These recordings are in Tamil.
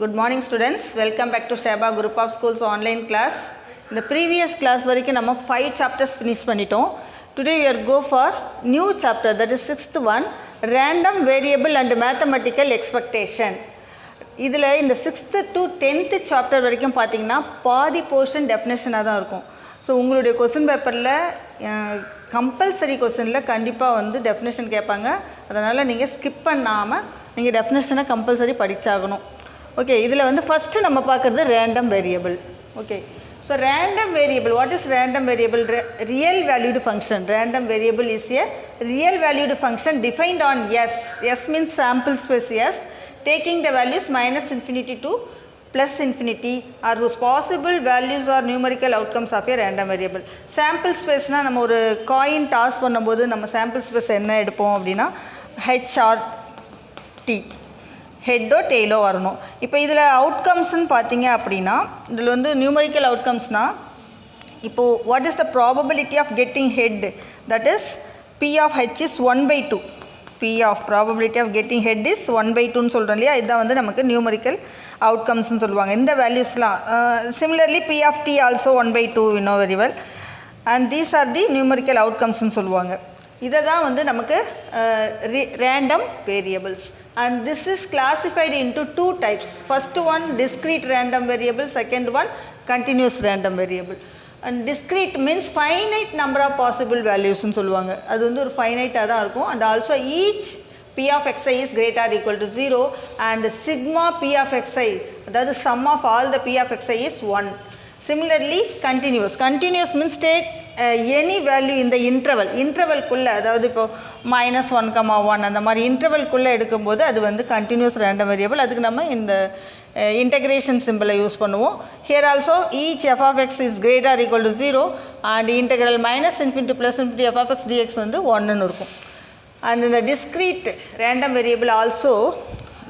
Good morning students. Welcome back to Sheba Group of Schools online class. In the previous class வரைக்கும் நம்ம 5 chapters finish பண்ணிட்டோம். Today we are go for new chapter, that is 6th one, random variable and mathematical expectation. இதில் இந்த 6th to 10th chapter வரைக்கும் பார்த்தீங்கன்னா பாதி போர்ஷன் டெஃபினேஷனாக தான் இருக்கும். ஸோ உங்களுடைய கொஸ்டின் பேப்பரில் கம்பல்சரி கொஸ்டினில் கண்டிப்பாக வந்து டெஃபினேஷன் கேட்பாங்க. அதனால் நீங்கள் ஸ்கிப் பண்ணாமல் நீங்கள் டெஃபினேஷனை கம்பல்சரி படித்தாகணும். ஓகே, இதில் வந்து ஃபஸ்ட்டு நம்ம பார்க்குறது random variable. Okay, so random variable, what is random variable? Real valued function. Random variable is a real valued function defined on S. S means sample space S, taking the values minus infinity to plus infinity or whose possible values are numerical outcomes of a random variable. Sample space na நம்ம ஒரு காயின் டாஸ் பண்ணும்போது நம்ம சாம்பிள் ஸ்பேஸ் என்ன எடுப்போம் அப்படின்னா ஹெச் ஆர் டி, ஹெட்டோ டெய்லோ வரணும். இப்போ இதில் அவுட்கம்ஸ்ன்னு பார்த்தீங்க அப்படின்னா இதில் வந்து நியூமரிக்கல் அவுட்கம்ஸ்னால் இப்போது what is the probability of getting head, that is P of H is 1/2. P of probability of getting head is 1/2ன்னு சொல்கிறோம் இல்லையா, இதுதான் வந்து நமக்கு நியூமரிக்கல் அவுட்கம்ஸ்ன்னு சொல்லுவாங்க. இந்த வேல்யூஸ்லாம் similarly P of T also 1/2 we know very well, and these are the numerical outcomesன்னு சொல்லுவாங்க. இதை தான் வந்து நமக்கு random variables, and this is classified into two types. First one discrete random variable, second one continuous random variable. And discrete means finite number of possible values ன்னு சொல்லுவாங்க. அது வந்து ஒரு ஃபைனைட்டாக தான் இருக்கும். And also each P of xi is greater or equal to 0 and sigma P of xi, அதாவது sum of all the P of xi is 1. Similarly continuous. Continuous means take any value in the interval. இன்டர்வல்குள்ளே, அதாவது இப்போது -1,1 அந்த மாதிரி இன்டர்வல்குள்ளே எடுக்கும்போது அது வந்து கண்டினியூஸ் ரேண்டம் வேரியபிள். அதுக்கு நம்ம இந்த இன்டகிரேஷன் சிம்பிளை யூஸ் பண்ணுவோம். Here also each f of x is greater or equal to 0 and integral -∞ plus ∞ f of x dx வந்து 1ன்னு இருக்கும். அண்ட் இந்த discrete random variable also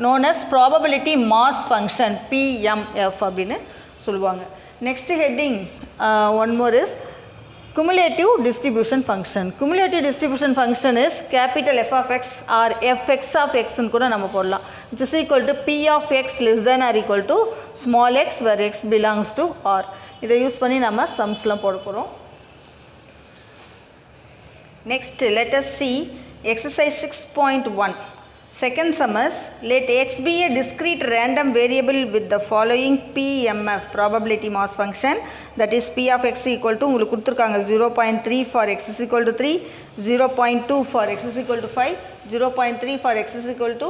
known as probability mass function, PMF அப்படின்னு சொல்லுவாங்க. Next heading one more is cumulative distribution function. Cumulative distribution function is capital F of x or fx of x ன்னு கூட நம்ம போடலாம், which is equal to P of x less than or equal to small x where x belongs to R. இதை யூஸ் பண்ணி நம்ம சம்ஸ்லாம் போட போகிறோம். Next let us see exercise 6.1. Second sum is let x be a discrete random variable with the following PMF, probability mass function, that is P of x equal to உங்களுக்கு கொடுத்துருக்காங்க 0.3 for x is equal to 3, 0.2 for x is equal to 5, 0.3 for x is equal to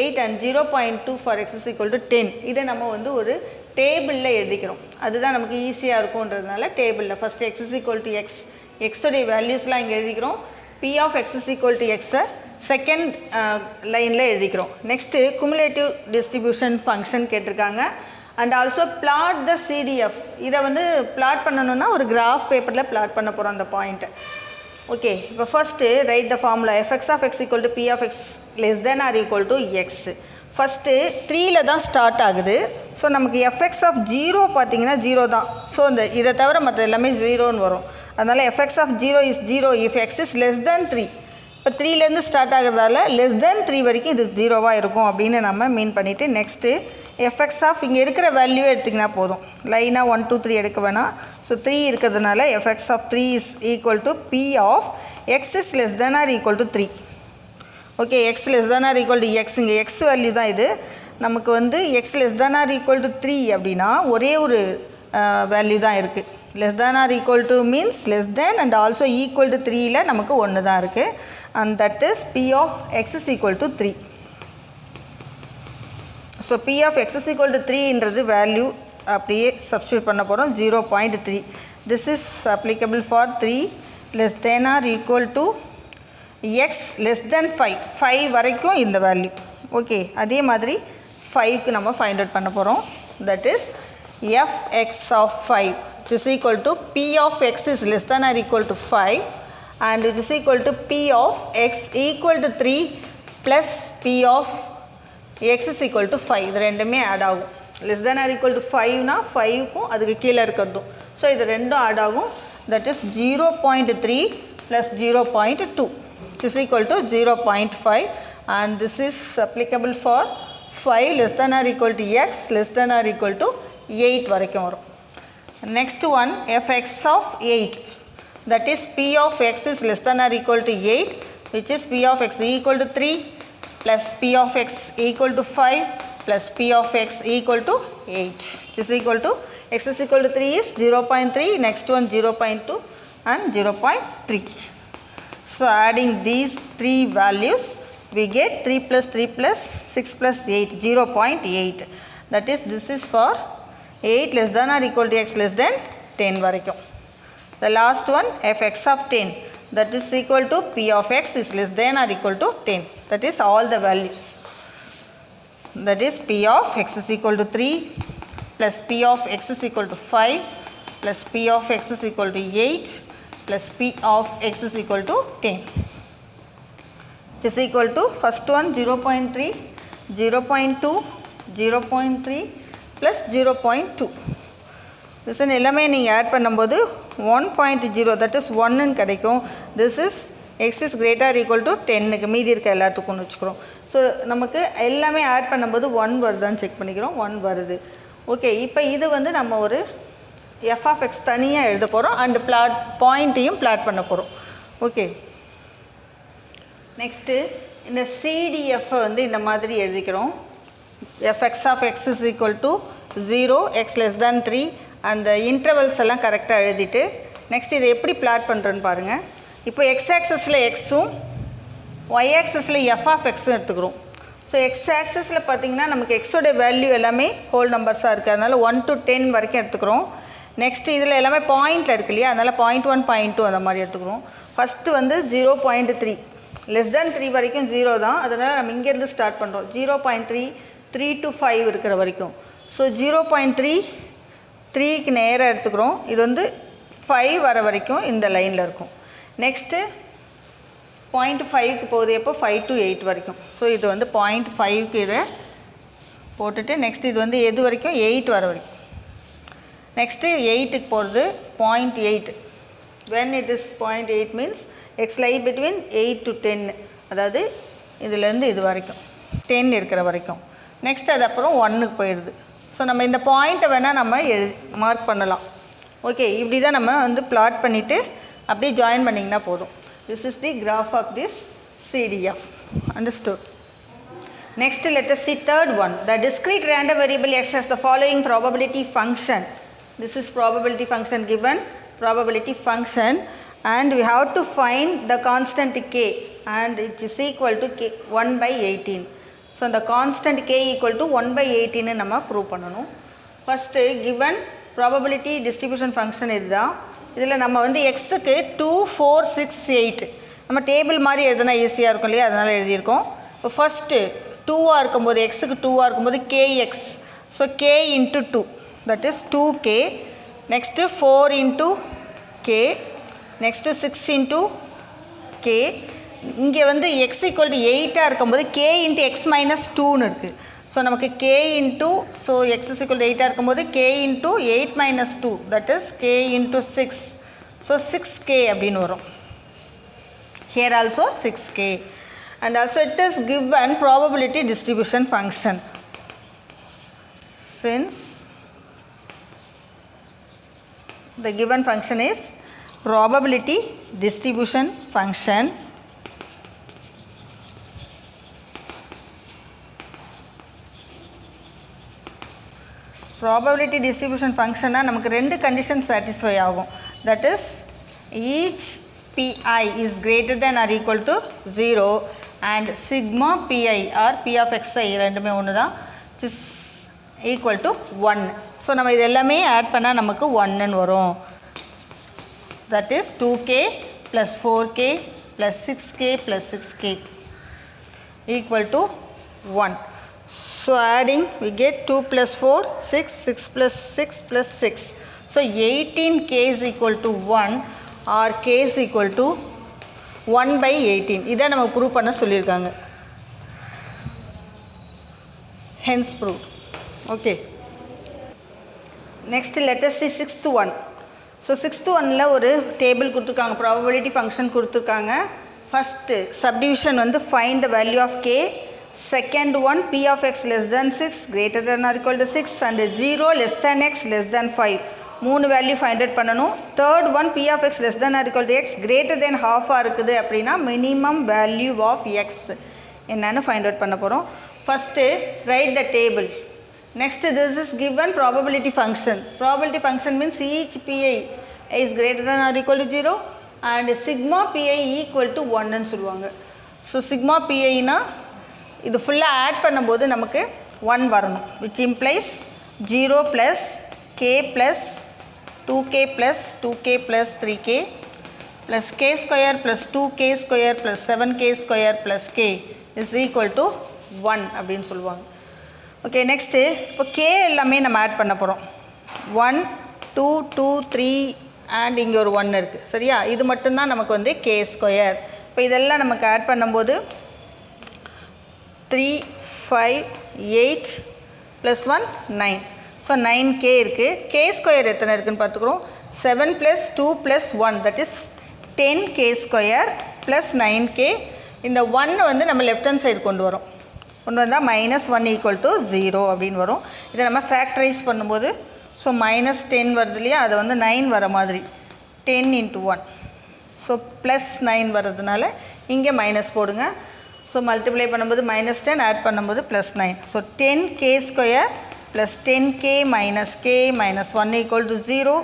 8 and 0.2 for x is equal to 10. இதை நம்ம வந்து ஒரு டேபிளில் எழுதிக்கிறோம். அதுதான் நமக்கு ஈஸியாக இருக்கும்ன்றதுனால டேபிளில் first x is equal to x, எக்ஸோடைய வேல்யூஸ்லாம் இங்கே எழுதிக்கிறோம். P of x is equal to x second லைனில் எழுதிக்கிறோம். நெக்ஸ்ட்டு குமுலேட்டிவ் டிஸ்ட்ரிபியூஷன் ஃபங்க்ஷன் கேட்டிருக்காங்க. And also plot the CDF. இதை வந்து பிளாட் பண்ணணுன்னா ஒரு கிராஃப் பேப்பரில் பிளாட் பண்ண போகிறோம் அந்த பாயிண்ட்டை. ஓகே, இப்போ first right the formula fx of x equal to P of x less than or equal to x. First 3ல் தான் ஸ்டார்ட் ஆகுது. ஸோ நமக்கு fx of 0 பார்த்தீங்கன்னா 0 தான். ஸோ இந்த இதை தவிர மற்ற எல்லாமே 0ன்னு வரும். அதனால் fx of 0 is 0 if x is less than 3. இப்போ 3லேருந்து ஸ்டார்ட் ஆகிறதால லெஸ் தென் 3 வரைக்கும் இது 0வாக இருக்கும் அப்படின்னு நம்ம மீன் பண்ணிவிட்டு நெக்ஸ்ட்டு எஃப்எக்ஸ் ஆஃப் இங்கே இருக்கிற வேல்யூவே எடுத்திங்கன்னா போதும், லைனாக 1 2 3 எடுக்க வேணாம். ஸோ 3 இருக்கிறதுனால f x of 3 is equal to P of x is less than or equal to 3. Okay, x less than or equal to x, இங்கே எக்ஸ் வேல்யூ தான் இது. நமக்கு வந்து x less than or equal to 3 அப்படின்னா ஒரே ஒரு வேல்யூ தான் இருக்குது. Less than or equal to means less than and also equal to 3ல் நமக்கு 1 தான் இருக்குது. and that is P of x is equal to 3. So P of x is equal to 3 ன்றது வேல்யூ அப்படியே சப்ஸ்டியூட் பண்ண போகிறோம் 0.3. this is applicable for 3 less than or equal to x less than 5 வரைக்கும் இந்த வேல்யூ. ஓகே, அதே மாதிரி 5க்கு நம்ம ஃபைண்ட் அவுட் பண்ண போகிறோம். that is fx of 5 which is equal to P of x is less than or equal to 5 and which is equal to P of x equal to 3 plus P of x is equal to 5. இது ரெண்டுமே ஆட் ஆகும். less than or equal to 5னா 5க்கும் அதுக்கு கீழே இருக்கிறதும். ஸோ இது ரெண்டும் ஆட் ஆகும். that is 0.3 plus 0.2 which is equal to 0.5 and this is applicable for 5 less than or equal to x less than or equal to 8 வரைக்கும் வரும். Next one, fx of 8, that is p of x is less than or equal to 8, which is p of x equal to 3 plus p of x equal to 5 plus p of x equal to 8, which is equal to x is equal to 3 is 0.3, next one 0.2 and 0.3. So adding these three values, we get 3 plus 3 plus 6 plus 8, 0.8. That is, this is for 8 less than or equal to x less than 10 வரைக்கும். The last one, fx of 10, that is equal to p of x is less than or equal to 10. That is all the values. That is p of x is equal to 3 plus p of x is equal to 5 plus p of x is equal to 8 plus p of x is equal to 10. It is equal to first one 0.3, 0.2, 0.3 plus 0.2. This is எல்லாமே நீங்க ஆட் பண்ணும்போது 1.0, that is 1 ன்னு கிடைக்கும். This is x is greater or equal to 10 க்கு மீதி இருக்க எல்லாத்துக்கும் வெச்சுக்கிறோம். ஸோ நமக்கு எல்லாமே ஆட் பண்ணும்போது 1 வருதான்னு செக் பண்ணிக்கிறோம். 1 வருது. ஓகே, இப்போ இது வந்து நம்ம ஒரு f of x தனியாக எழுத போகிறோம் அண்ட் பிளாட் பாயிண்ட்டையும் பிளாட் பண்ண போகிறோம். ஓகே, நெக்ஸ்ட்டு இந்த CDF வந்து இந்த மாதிரி எழுதிக்கிறோம். fx of x is equal to 0, x less than 3, அந்த இன்டர்வல்ஸ் எல்லாம் கரெக்டாக எழுதிட்டு நெக்ஸ்ட் இதை எப்படி பிளாட் பண்ணுறோன்னு பாருங்கள். இப்போ x ஆக்சஸில் எக்ஸும் y ஆக்சஸில் f of xும் எடுத்துக்கிறோம். ஸோ எக்ஸ் ஆக்சஸில் பார்த்திங்கன்னா நமக்கு எக்ஸோட வேல்யூ எல்லாமே ஹோல் நம்பர்ஸாக இருக்குது, அதனால் 1 to 10 வரைக்கும் எடுத்துக்கிறோம். நெக்ஸ்ட் இதில் எல்லாமே பாயிண்டில் இருக்கு இல்லையா, அதனால் 0.1, 0.2 அந்த மாதிரி எடுத்துக்கிறோம். ஃபஸ்ட்டு வந்து 0.3, லெஸ் தேன் 3 வரைக்கும் 0 தான், அதனால் நம்ம இங்கேருந்து ஸ்டார்ட் பண்ணுறோம். 0.3, 3 to 5 இருக்கிற வரைக்கும். ஸோ 0.3, 3க்கு நேராக எடுத்துக்கிறோம். இது வந்து 5 வர வரைக்கும் இந்த லைனில் இருக்கும். நெக்ஸ்ட்டு 0.5க்கு போகுது, எப்போ 5 to 8 வரைக்கும். ஸோ இது வந்து 0.5க்கு இதை போட்டுட்டு நெக்ஸ்ட் இது வந்து எது வரைக்கும் 8 வர வரைக்கும். நெக்ஸ்ட்டு 8க்கு போகிறது 0.8. when it is 0.8 means x lie between 8 to 10, அதாவது இதுலேருந்து இது வரைக்கும் 10 இருக்கிற வரைக்கும். நெக்ஸ்ட் அது அப்புறம் 1க்கு போயிடுது. ஸோ நம்ம இந்த பாயிண்ட்டை வேணால் நம்ம மார்க் பண்ணலாம். ஓகே, இப்படி தான் நம்ம வந்து பிளாட் பண்ணிவிட்டு அப்படியே ஜாயின் பண்ணிங்கன்னா போதும். This is the graph of this CDF. Understood? Next, let us see third one. The discrete random variable x has the following probability function. This is probability function given, probability function, and we have to find the constant k, and it is equal to k 1 by 18. So the constant k equal to 1 by 18 ன்னு நம்ம ப்ரூவ் பண்ணணும். First given probability distribution function இதுதான். இதில் நம்ம வந்து எக்ஸுக்கு 2, 4, 6, 8 நம்ம டேபிள் மாதிரி எழுதுனா ஈஸியாக இருக்கும் இல்லையா, அதனால் எழுதியிருக்கோம். இப்போ ஃபஸ்ட்டு 2ஆக இருக்கும்போது எக்ஸுக்கு 2ஆக இருக்கும்போது kx, so k into 2, that is 2k. Next 4 into k, next 6 into k. இங்கே வந்து x equal to 8ஆக இருக்கும்போது k into x minus 2ன்னு இருக்குது. ஸோ நமக்கு k into, so x is equal to 8ஆக இருக்கும்போது k into 8 minus 2, that is k into 6. So 6k அப்படின்னு வரும். Here also 6k. And also it is given probability distribution function. Since the given function is probability distribution function, probability distribution function நமக்கு ரெண்டு condition satisfy ஆகும். That is each pi is greater than or equal to 0 and sigma pi or p of xi ரெண்டுமே ஒன்று தான், which is equal to 1. So நம்ம இது எல்லாமே ஆட் பண்ணால் நமக்கு 1ன்னு வரும். That is 2k plus 4k plus 6k plus 6k equal to 1. So adding we get 2 plus 4, 6, 6 plus 6 plus 6. So 18k is equal to 1 or k is equal to 1 by 18. இதை நம்ம ப்ரூவ் பண்ண சொல்லியிருக்காங்க. Hence proved. Okay. Next let us see sixth one. So sixth oneல ஒரு டேபிள் கொடுத்துருக்காங்க, ப்ராபபிலிட்டி ஃபங்க்ஷன் கொடுத்துருக்காங்க. ஃபஸ்ட்டு சப்டிவிஷன் வந்து find the value of k, second one p of x less than 6 greater than or equal to 6 and 0 less than x less than 5 மூணு வேல்யூ ஃபைண்ட் அவுட் பண்ணணும். Third one p of x less than or equal to x greater than half இருக்குது அப்படின்னா மினிமம் வேல்யூ ஆஃப் x என்னன்னு ஃபைண்ட் அவுட் பண்ண போகிறோம். First right the table. Next this is given probability function. Probability function means each pi is greater than or equal to 0 and sigma pi equal to 1 ன்னு சொல்லுவாங்க. ஸோ சிக்மா பிஐனா இது ஃபுல்லாக ஆட் பண்ணும்போது நமக்கு 1 வரணும், which implies 0 plus k plus 2k plus 2k plus 3k plus k square plus 2k square plus 7k square plus k is equal to 1 அப்படின்னு சொல்லுவாங்க. ஓகே, நெக்ஸ்ட்டு இப்போ k எல்லாமே நம்ம ஆட் பண்ண போகிறோம். 1 2 2 3 அண்ட் இங்கே ஒரு 1 இருக்குது. சரியா, இது மட்டும்தான் நமக்கு வந்து k ஸ்கொயர். இப்போ இதெல்லாம் நமக்கு ஆட் பண்ணும்போது 3 5 8 + 1 9. ஸோ 9k இருக்குது. k ஸ்கொயர் எத்தனை இருக்குதுன்னு பார்த்துக்குறோம். 7 + 2 + 1 that is 10k square plus 9k. இந்த 1 வந்து நம்ம லெஃப்ட் ஹேண்ட் சைடு கொண்டு வரோம். கொண்டு வந்தால் -1 = 0 அப்படின்னு வரும். இதை நம்ம ஃபேக்டரைஸ் பண்ணும்போது ஸோ -10 வருது இல்லையா, அதை வந்து 9 வர மாதிரி 10 × 1. ஸோ +9 வர்றதுனால இங்கே மைனஸ் போடுங்க. ஸோ மல்டிப்ளை பண்ணும்போது -10 ஆட் பண்ணும்போது +9. So 10k square plus 10k - k - 1 = 0.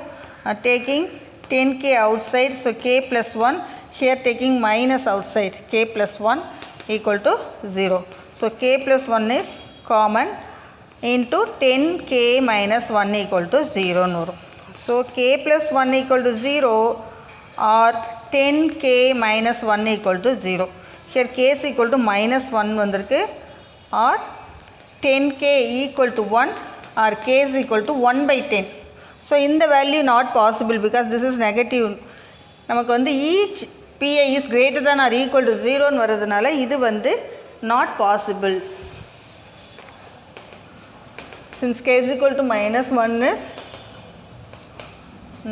Taking 10k outside, so k + 1. Here taking minus outside, k + 1 = 0. So k + 1 is common into 10k - 1 = 0 ன்னு வரும். So k + 1 = 0 or 10k - 1 = 0. Here k is equal to -1 வந்திருக்கு, or 10k = 1 or k is equal to 1/10. So இந்த value not possible because this is negative. நமக்கு வந்து each pi is greater than or equal to 0 ன்னு வரதுனால இது வந்து not possible. Since k is equal to -1 is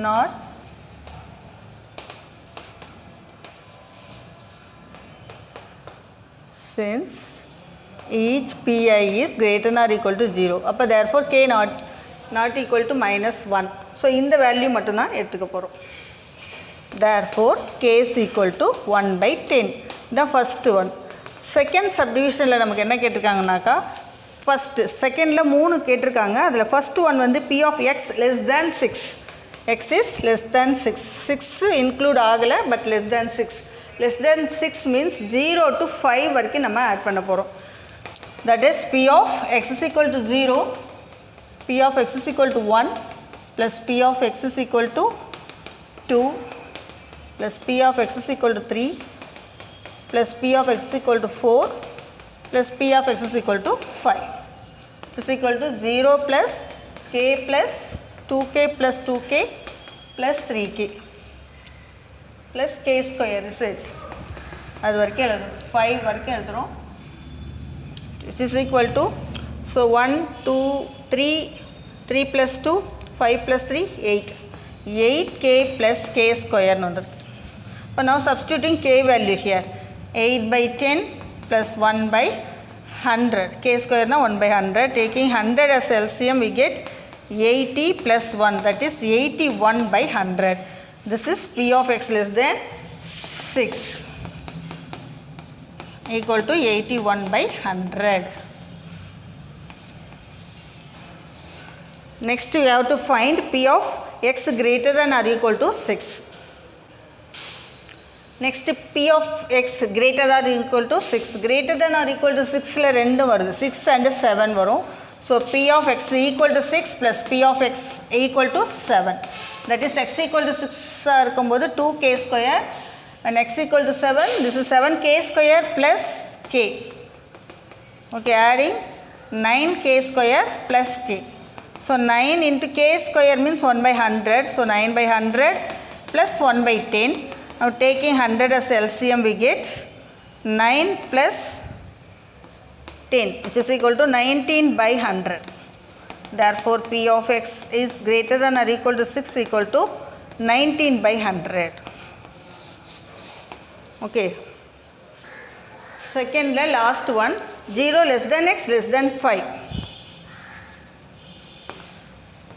not since each pi is greater than or equal to 0. அப்போ therefore k not equal to -1. So இந்த வேல்யூ மட்டும்தான் எடுத்துக்க போகிறோம். therefore k is equal to 1/10. the first one. Second சப்டிவிஷனில் நமக்கு என்ன கேட்டிருக்காங்கனாக்கா, ஃபஸ்ட்டு செகண்டில் 3 கேட்டிருக்காங்க. அதில் ஃபஸ்ட்டு ஒன் வந்து p of x less than 6. x is less than 6. 6 include ஆகலை, but less than 6. less than 6 means 0 to 5 வரைக்கும் நம்ம ஆட் பண்ண போகிறோம். that is p of x is equal to 0, p of x is equal to 1 plus p of x is equal to 2 plus p of x is equal to 3 plus p of x is equal to 4 plus p of x is equal to 5. This is equal to 0 plus k plus 2k plus 2k plus 3k plus k square is it. அது வரைக்கும் எழுதுறோம், 5 வரைக்கும் எழுதுறோம். Which is equal to, so 1 2 3 3 plus 2 5 plus 3 8 8k plus k square ன்னு வந்துருக்கு. இப்போ now substituting k value here, 8/10 plus 1/100. k square na 1/100. Taking 100 as LCM we get 80 plus 1, that is 81/100. This is p of x less than 6 equal to 81/100. Next we have to find p of x greater than or equal to 6. Next p of x greater than or equal to 6. Greater than or equal to 6ல ரெண்டும் வருது, 6 and 7 வரும். So p of x equal to 6 plus p of x equal to 7. That is x equal to 6 இருக்கும்போது 2k square and x equal to 7, this is 7k square plus k. Okay, adding 9k square plus k. So 9 into k square means 1/100. So 9/100 plus 1/10. Now taking 100 as LCM we get 9 plus 10, which is equal to 19/100. Therefore p of x is greater than or equal to 6 equal to 19/100. Okay. Second last one, 0 less than x less than 5.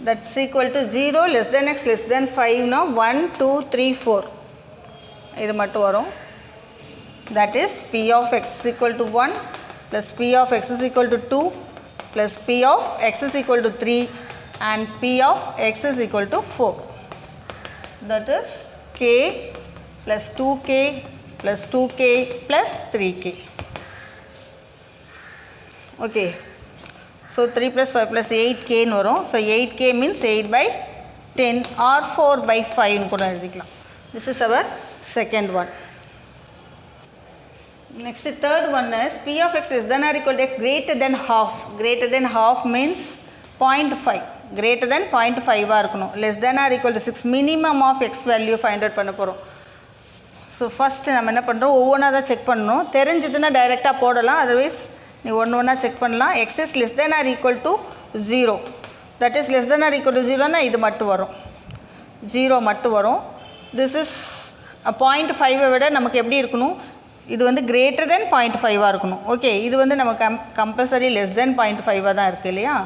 That's equal to 0 less than x less than 5 now 1, 2, 3, 4. இது மட்டும் வரும். That is p of x is equal to 1 plus p of x is equal to 2 plus p of x is equal to 3 and p of x is equal to 4. That is k plus 2k plus 2k plus 3k. Okay. So 3 plus 5 plus 8k னு வரும். So 8k means 8 by 10 or 4 by 5 னு கூட எழுதிக்கலாம். This is our second one. Next third one is p of x less than or equal to x greater than half. Greater than half means 0.5. Greater than 0.5 இருக்கணும். Less than or equal to 6 minimum of x value find out பண்ண போகிறோம். ஸோ ஃபஸ்ட்டு நம்ம என்ன பண்ணுறோம், ஒவ்வொன்றா தான் செக் பண்ணணும். தெரிஞ்சதுன்னா டைரெக்டாக போடலாம், அதர்வைஸ் நீ ஒன்று ஒன்றா செக் பண்ணலாம். X is less than or equal to 0. That is less than or equal to 0னா இது மட்டும் வரும், 0 மட்டும் வரும். திஸ் இஸ் 0.5 விட நமக்கு எப்படி இருக்கணும், இது வந்து கிரேட்டர் தென் 0.5 இருக்கணும். ஓகே, இது வந்து நமக்கு கம்பல்சரி லெஸ் தென் 0.5 தான் இருக்குது இல்லையா.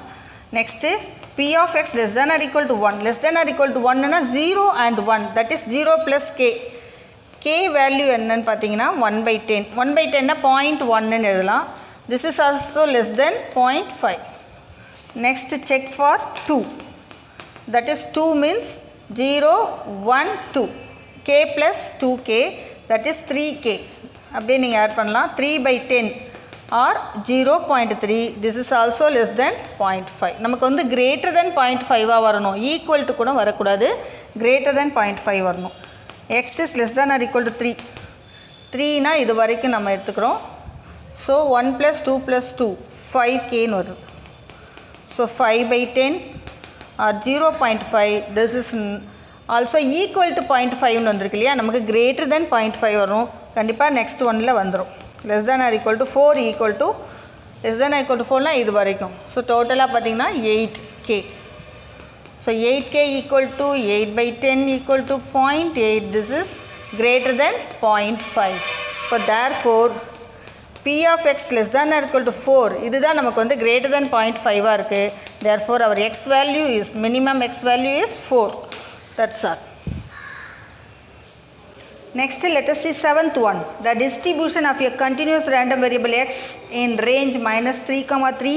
Next p of x less than or equal to 1. less than or equal to 1னா 0 and 1, that is 0 plus k. k value என்னன்னு பார்த்தீங்கன்னா 1/10. 1/10னா 0.1ன்னு எழுதலாம். This is also less than 0.5. Next check for 2. That is 2 means 0, 1, 2. k plus 2k, that is 3k. அப்படியே நீங்கள் ஆட் பண்ணலாம். 3/10 or 0.3. This is also less than 0.5. நமக்கு வந்து greater than 0.5 வரணும், equal to கூட வரக்கூடாது, greater than 0.5 வரணும். x is less than or equal to 3. 3னா இது வரைக்கும் நம்ம எடுத்துக்கிறோம். ஸோ 1 plus 2 plus 2 5kன்னு வருது. So 5/10 or 0.5. this is also equal to 0.5ன்னு வந்திருக்கு இல்லையா. நமக்கு greater than 0.5 வரும், கண்டிப்பாக நெக்ஸ்ட் ஒன்னில் வந்துடும். less than or equal to 4 equal to less than or equal to 4னா இது வரைக்கும். ஸோ டோட்டலாக பார்த்தீங்கன்னா 8k. So 8k equal to 8/10 equal to 0.8. This is greater than 0.5. So therefore p of x less than or equal to 4, இதுதான் நமக்கு வந்து greater than 0.5 இருக்குது. Therefore our x value is, minimum x value is 4. That's all. Next let us see 7th one. The distribution of a continuous random variable x in range -3,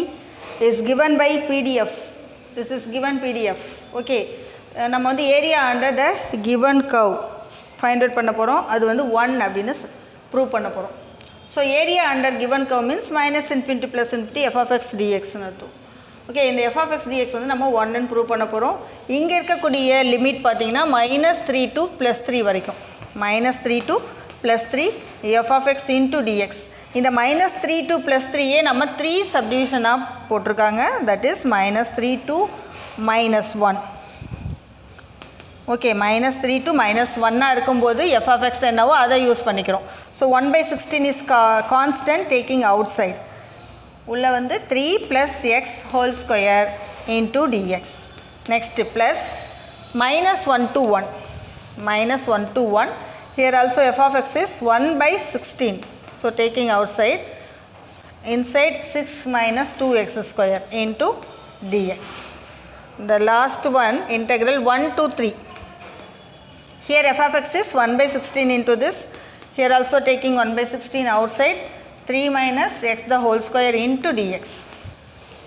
is given by PDF. This is given PDF. Okay, நம்ம வந்து area under the given curve find out பண்ண போகிறோம். அது வந்து 1 அப்படின்னு ப்ரூவ் பண்ண போகிறோம். So area under given curve means -∞ + ∞ f of x dxன்னு அர்த்தம். ஓகே, இந்த f of x dx வந்து நம்ம 1ன்னு ப்ரூவ் பண்ண போகிறோம். இங்கே இருக்கக்கூடிய லிமிட் பார்த்தீங்கன்னா -3 to +3 வரைக்கும். -3 to +3 f of x into dx. இந்த -3 to +3 நம்ம 3 சப்டிவிஷனாக போட்டிருக்காங்க. That is -3 to -1. Okay, -3 to -1 இருக்கும்போது f of x என்னவோ அதை யூஸ் பண்ணிக்கிறோம். So 1/16 is constant taking outside. உள்ளே வந்து 3 + x whole square into dx. Next plus -1 to 1. -1 to 1. Here also f of x is 1/16. So taking outside, inside 6 minus 2x square into dx. The last one, integral 1 to 3. Here f of x is 1/16 into this. Here also taking 1/16 outside, 3 minus x the whole square into dx.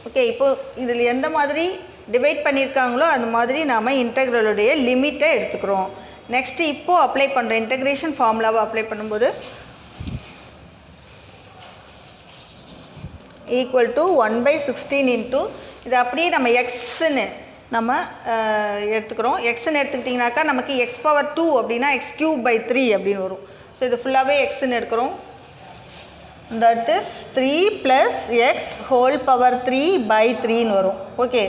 Okay, இப்போ இதில் எந்த மாதிரி டிவைட் பண்ணியிருக்காங்களோ அந்த மாதிரி நாம் இன்டெக்ரலுடைய லிமிட்டை எடுத்துக்கிறோம். நெக்ஸ்ட்டு இப்போது அப்ளை பண்ணுற இன்டெக்ரேஷன் ஃபார்முலாவை அப்ளை பண்ணும்போது ஈக்குவல் டு 1/16 இன்ட்டு இது அப்படியே நம்ம எக்ஸ்ன்னு நம்ம எடுத்துக்கிறோம். எக்ஸ்ன்னு எடுத்துக்கிட்டிங்கனாக்கா நமக்கு x⁴ அப்படின்னா x³/3 அப்படின்னு வரும். ஸோ இது ஃபுல்லாகவே எக்ஸ்ன்னு எடுக்கிறோம். That is 3 + x whole power 3/3ன்னு வரும். ஓகே,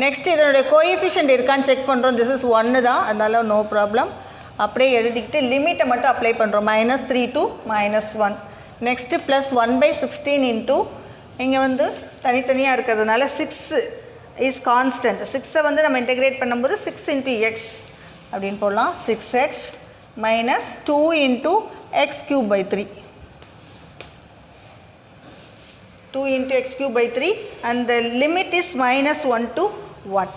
நெக்ஸ்ட் இதனுடைய கோஎஃபிஷியன்ட் இருக்கான்னு செக் பண்ணுறோம். திஸ் இஸ் 1 தான், அதனால நோ ப்ராப்ளம். அப்படியே எழுதிக்கிட்டு லிமிட்டை மட்டும் அப்ளை பண்ணுறோம். -3 to -1. நெக்ஸ்ட்டு +1/16 இன்ட்டு இங்கே வந்து தனித்தனியாக இருக்கிறதுனால 6 இஸ் கான்ஸ்டன்ட். 6ஐ வந்து நம்ம இன்டெகிரேட் பண்ணும்போது 6 × x அப்படின்னு போடலாம். 6x - 2 × x³/3. 2 into x cube by 3 and the limit is minus 1 to 1.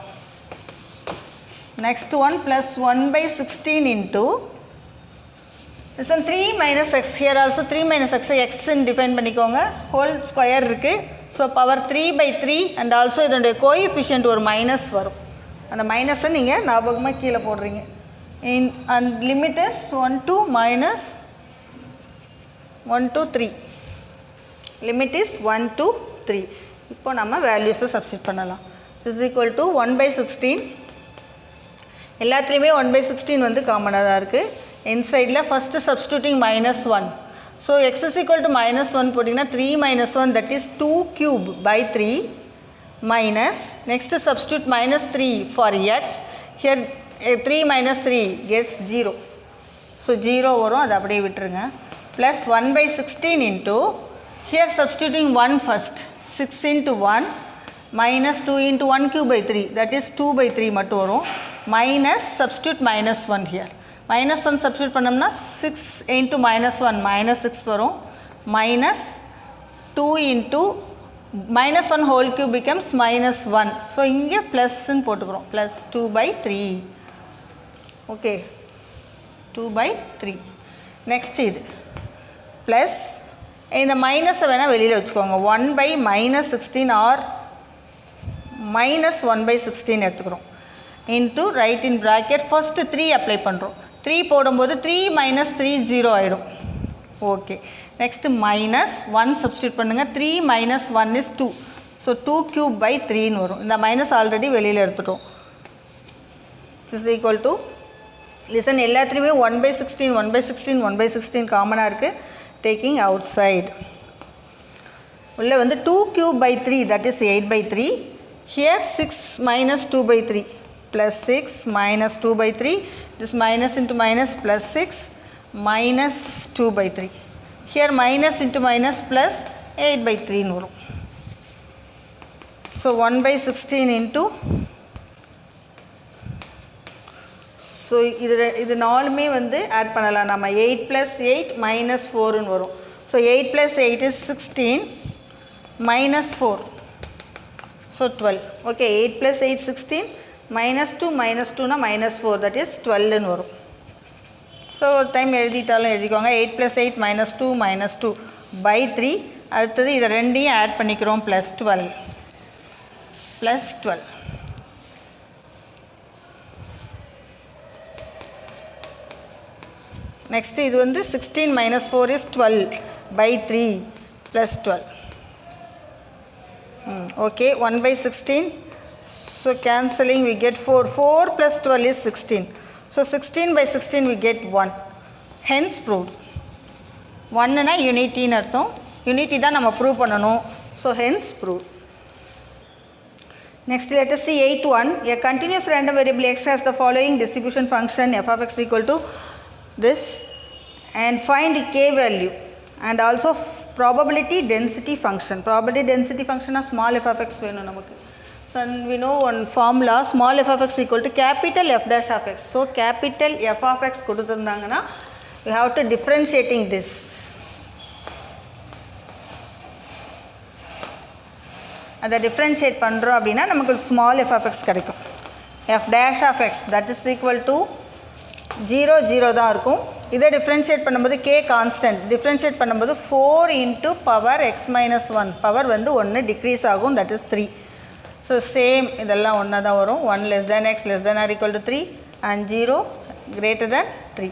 Next one plus 1 by 16 into this one 3 minus x. Here also 3 minus x x in define பண்ணிக்கோங்க whole square இருக்கு. So power 3 by 3 and also இதனுடைய coefficient ஒரு minus வரும். அந்த மைனஸை நீங்கள் ஞாபகமாக கீழே போடுறீங்க. And limit is 1 to minus 1 to 3. Limit is 1 to 3. இப்போ நம்ம வேல்யூஸை சப்ஸ்டிட் பண்ணலாம். This is equal to 1 by 16. எல்லாத்துலேயுமே 1 by 16 வந்து காமனாக தான் இருக்குது. இன்சைடில் first substituting minus 1. So x is equal to minus 1 போட்டிங்கன்னா 3 minus 1 that is 2 cube by 3 minus next substitute minus 3 for x. Here 3 minus 3 gets 0. So 0 வரும், அது அப்படியே விட்டுருங்க. Plus 1 by 16 into here substituting 1 first 6 into 1 minus 2 into 1 cube by 3 that is 2 by 3 மட்டும் வரும். Minus substitute minus 1 here. Minus 1 substitute பண்ணோம்னா 6 into minus 1 minus 6 வரும். Minus 2 into minus 1 whole cube becomes minus 1. So இங்கே plus ன்னு போட்டுக்கிறோம். Plus 2 by 3. Okay. 2 by 3. Next இது. Plus இந்த மைனஸை வேணால் வெளியில் வச்சுக்கோங்க. 1 by minus 16 or minus 1 by 16 எடுத்துக்கிறோம். Into right in bracket first 3 apply பண்ணுறோம். 3 போடும்போது 3 minus 3 0 ஆகிடும். ஓகே. நெக்ஸ்ட்டு மைனஸ் 1 சப்ஸ்டியூட் பண்ணுங்கள். 3 minus 1 is 2. So 2 cube by 3ன்னு வரும். இந்த மைனஸ் ஆல்ரெடி வெளியில் எடுத்துட்டோம். இஸ் ஈக்குவல் டு லிசன் எல்லாத்துலேயுமே 1 by 16 1 by 16 1 by 16 காமனாக இருக்குது. டேக்கிங் அவுட் சைடு உள்ளே வந்து 2 cube by 3 that is 8 by 3. Here 6 minus 2 by 3 plus 6 minus 2 by 3. This minus into minus plus 6 minus 2 by 3. Here minus into minus plus 8 by 3 ன்னு வரும். So 1 by 16 into ஸோ இது நாலுமே வந்து ஆட் பண்ணலாம் நம்ம. 8 plus 8 minus 4ன்னு வரும். So 8 plus 8 is 16 minus 4. So 12. Okay, 8 plus 8 16 minus 2 minus 2னா minus 4 that is 12ன்னு வரும். ஸோ ஒரு டைம் எழுதிட்டாலும் எழுதிக்கோங்க. 8 plus 8 minus 2 minus 2 by 3. அடுத்தது இதை ரெண்டையும் ஆட் பண்ணிக்கிறோம். plus 12 plus 12. நெக்ஸ்ட்டு இது வந்து 16 minus 4 is 12 by 3 plus 12. Okay, 1 by 16. So cancelling we get 4. 4 plus 12 is 16. So 16 by 16 we get 1. Hence proved. 1னா யூனிட்டின்னு அர்த்தம். யூனிட்டி தான் நம்ம ப்ரூவ் பண்ணணும். So hence proved. Next let us see 8th one. A continuous random variable x has the following distribution function f of x equal to this and find k value and also probability density function. Probability density function of small f of x வேணும் நமக்கு. So we know one formula small f of x equal to capital F dash of x. So capital F of x கொடுத்திருந்தாங்கன்னா we have to differentiating this. அதை differentiate பண்ணுறோம் அப்படின்னா நமக்கு small f of x கிடைக்கும். F dash of x that is equal to 0 0 தான் இருக்கும். இதை differentiate பண்ணும்போது k constant differentiate பண்ணும்போது 4 into power x minus 1 power வந்து 1 decrease ஆகும் that is 3. So same இதெல்லாம் ஒன்றா தான் வரும். 1 less than x less than or equal to 3 and 0 greater than 3.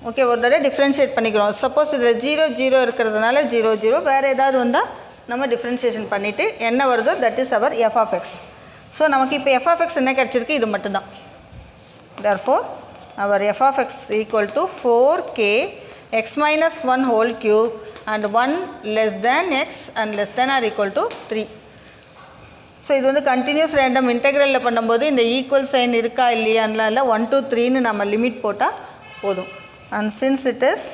Okay, ஒரு தடவை டிஃப்ரென்ஷியேட் பண்ணிக்கிறோம். சப்போஸ் இதில் 0 0 இருக்கிறதுனால 0 0 வேறு ஏதாவது வந்தால் நம்ம டிஃப்ரென்ஷியேஷன் பண்ணிவிட்டு என்ன வருதோ that is our f of x. So நமக்கு இப்போ எஃப் ஆஃப் எக்ஸ் என்ன கிடச்சிருக்கு, இது மட்டும்தான். therefore our f of x equal to 4k x minus 1 whole cube and 1 less than x and less than or equal to 3. So இது வந்து கண்டினியூஸ் ரேண்டம் இன்டெக்ரலில் பண்ணும்போது இந்த ஈக்குவல் சைன் இருக்கா இல்லையான்லாம் இல்லை, 1 to 3ன்னு நம்ம லிமிட் போட்டால் போதும். And since it is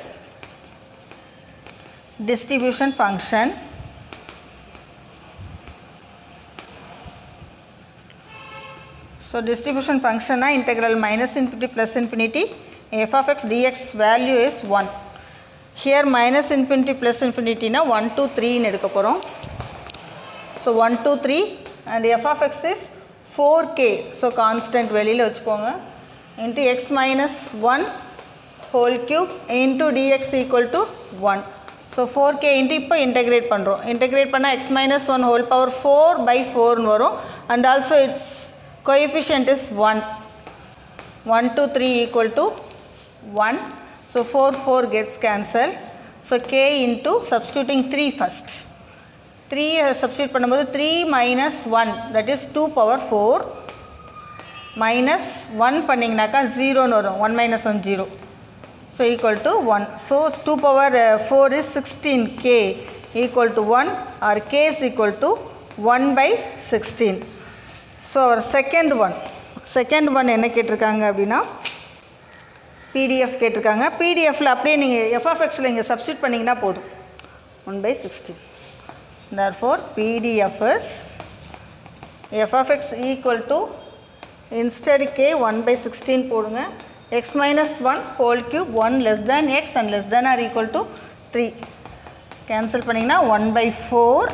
distribution function, so distribution ஃபங்க்ஷனாக integral minus infinity plus infinity f of x dx value is 1. Here minus infinity plus infinity na 1 to 3 னு எடுக்க போறோம். So 1 to 3 and f of x is 4k. So constant வெளியில வச்சுக்கோங்க. Into x minus 1 whole cube into dx equal to 1. So 4k into இப்போ integrate பண்ணுறோம். Integrate பண்ணா x minus 1 whole power 4 by 4 னு வரும். And also its coefficient is 1. 1 to 3 equal to 1. So 4 gets cancelled. So k into substituting 3 first. 3 substitute பண்ணும்போது 3 minus 1 that is 2 power 4 minus 1 பண்ணிங்கனாக்கா 0 னு வரும். 1 minus 1 0. So equal to 1. So 2 power 4 is 16k equal to 1 or k is equal to 1 by 16. So our second one என்ன கேட்டிருக்காங்க அப்படின்னா PDF கேட்டிருக்காங்க. PDFல அப்படியே நீங்கள் f of xல இங்கே சப்ஸ்டியூட் பண்ணிங்கன்னா போதும். 1 by 16. Therefore PDF is f of x equal to instead k 1 by 16 போடுங்க. x minus 1 whole cube 1 less than x and less than or equal to 3. Cancel பண்ணிங்கன்னா 1 by 4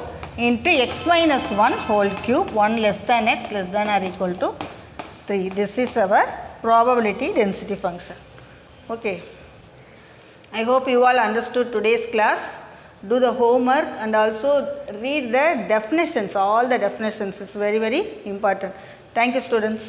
into x minus 1 whole cube 1 less than x less than or equal to 3. This is our probability density function. Okay. I hope you all understood today's class. Do the homework and also read the definitions, all the definitions. It's very, very important. Thank you, students.